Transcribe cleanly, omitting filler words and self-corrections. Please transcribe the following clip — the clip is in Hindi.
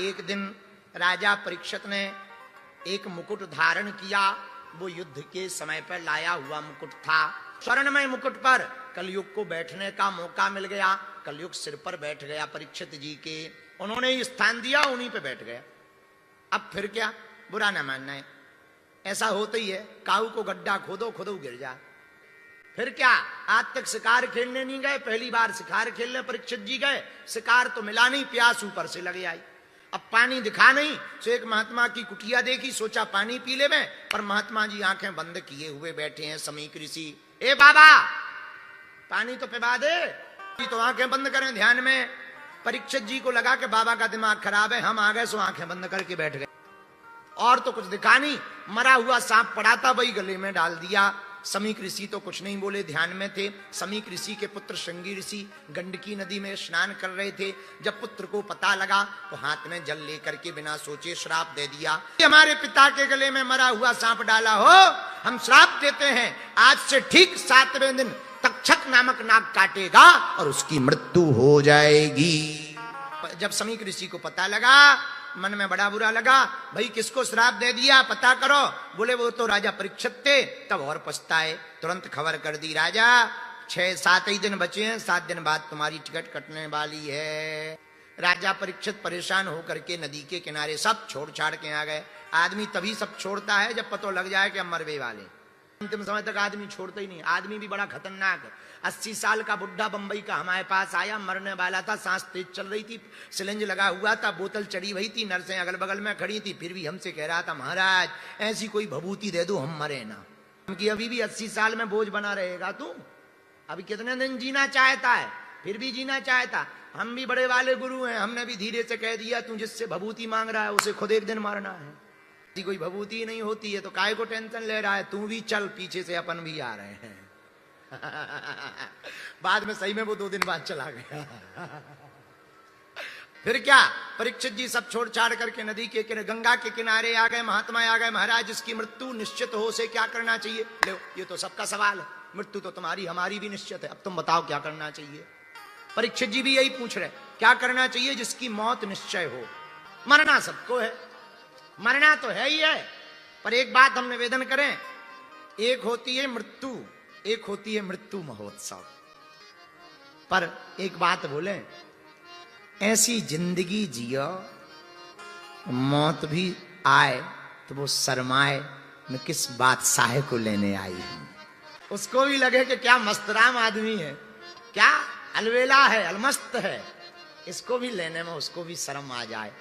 एक दिन राजा परीक्षित ने एक मुकुट धारण किया। वो युद्ध के समय पर लाया हुआ मुकुट था। स्वर्णमय मुकुट पर कलयुग को बैठने का मौका मिल गया। कलयुग सिर पर बैठ गया परीक्षित जी के। उन्होंने स्थान दिया, उन्हीं पे बैठ गया। अब फिर क्या, बुरा ना मानना है, ऐसा होता ही है। काऊ को गड्ढा खोदो, खुद गिर जा। फिर क्या, आज तक शिकार खेलने नहीं गए, पहली बार शिकार खेलने परीक्षित जी गए। शिकार तो मिला नहीं, प्यास ऊपर से लग आई। अब पानी दिखा नहीं, तो एक महात्मा की कुटिया देखी, सोचा पानी पी ले में, पर महात्मा जी आंखें बंद किए हुए बैठे हैं। समीक ऋषि, ए बाबा पानी तो पिला दे। तो आंखें बंद करें ध्यान में। परीक्षित जी को लगा कि बाबा का दिमाग खराब है, हम आ गए, सो आंखें बंद करके बैठ गए। और तो कुछ दिखा नहीं, मरा हुआ सांप पड़ा था, वही गले में डाल दिया। समीक ऋषि तो कुछ नहीं बोले, ध्यान में थे। समीक ऋषि के पुत्र श्रृंगी ऋषि गंडकी नदी में स्नान कर रहे थे। जब पुत्र को पता लगा तो हाथ में जल लेकर के बिना सोचे श्राप दे दिया। हमारे पिता के गले में मरा हुआ सांप डाला हो, हम श्राप देते हैं, आज से ठीक 7वें दिन तक्षक नामक नाग काटेगा और उसकी मृत्यु हो जाएगी। जब समीक ऋषि को पता लगा, मन में बड़ा बुरा लगा। भाई किसको श्राप दे दिया, पता करो। बोले वो तो राजा परीक्षित थे। तब और पछताए। तुरंत खबर कर दी, राजा 6-7 ही दिन बचे हैं, 7 दिन बाद तुम्हारी टिकट कटने वाली है। राजा परीक्षित परेशान होकर के नदी के किनारे सब छोड़ छाड़ के आ गए। आदमी तभी सब छोड़ता है जब पता लग जाए कि हम मरवे वाले। अंतिम समय तक आदमी छोड़ता ही नहीं। आदमी भी बड़ा खतरनाक है। 80 साल का बुढ़ा बंबई का हमारे पास आया, मरने वाला था, सांस तेज चल रही थी, सिलेंज लगा हुआ था, बोतल चढ़ी हुई थी, नर्सें अगल बगल में खड़ी थी, फिर भी हमसे कह रहा था, महाराज ऐसी कोई भभूति दे दो हम मरे ना। कि अभी भी 80 साल में बोझ बना रहेगा तू, अभी कितने दिन जीना चाहता है, फिर भी जीना चाहता। हम भी बड़े वाले गुरु हैं, हमने भी धीरे से कह दिया, तू जिससे भभूति मांग रहा है उसे खुद एक दिन मारना है। कोई भभूति नहीं होती है तो काहे को टेंशन ले रहा है, तू भी चल, पीछे से अपन भी आ रहे हैं। बाद में सही में वो 2 दिन बाद चला गया। फिर क्या, परीक्षित जी सब छोड़ छाड़ करके नदी के किनारे, गंगा के किनारे आ गए। महात्मा आ गए, महाराज इसकी मृत्यु निश्चित हो, उसे क्या करना चाहिए। लो ये तो सबका सवाल है, मृत्यु तो तुम्हारी हमारी भी निश्चित है, अब तुम बताओ क्या करना चाहिए। परीक्षित जी भी यही पूछ रहे, क्या करना चाहिए जिसकी मौत निश्चय हो। मरना सबको है, मरना तो है ही है, पर एक बात हम निवेदन करें, एक होती है मृत्यु, एक होती है मृत्यु महोत्सव। पर एक बात बोले, ऐसी जिंदगी जियो मौत भी आए तो वो शर्माए, मैं किस बादशाह को लेने आई हूं। उसको भी लगे कि क्या मस्तराम आदमी है, क्या अलवेला है, अलमस्त है, इसको भी लेने में उसको भी शर्म आ जाए।